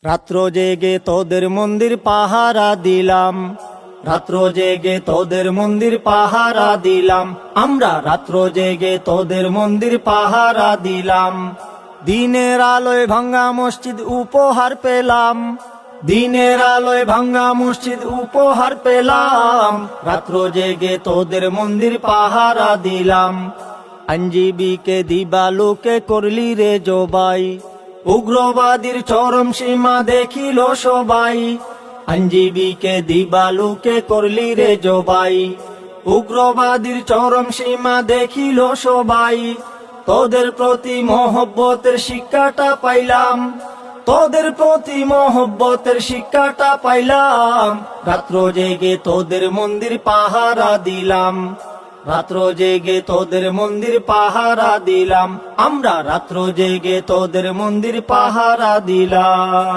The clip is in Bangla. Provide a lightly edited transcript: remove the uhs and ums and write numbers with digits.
রাত্র জেগে তোদের মন্দির পাহারা দিলাম, রাত্র জেগে তোদের মন্দির পাহারা দিলাম, আমরা রাত্র জেগে তোদের মন্দির পাহারা দিলাম। দিনের আলোয় ভাঙ্গা মসজিদ উপহার পেলাম, দিনের আলোয় ভাঙ্গা মসজিদ উপহার পেলাম, রাত্র জেগে তোদের মন্দির পাহারা দিলাম। আইনজীবীকে দিবালোকে করলি রে জবাই, উগ্রবাদীর চরম সীমা দেখিল সবাই। আইনজীবীকে দিবালোকে করলি রে জবাই, উগ্রবাদীর চরম সীমা দেখিল সবাই। তোদের প্রতি মহব্বতের শিক্ষাটা পাইলাম, তোদের প্রতি মহব্বতের শিক্ষাটা পাইলাম, রাত্র জেগে তোদের মন্দির পাহারা দিলাম, রাত্র জেগে তোদের মন্দির পাহারা দিলাম, আমরা রাত্র জেগে তোদের মন্দির পাহারা দিলাম।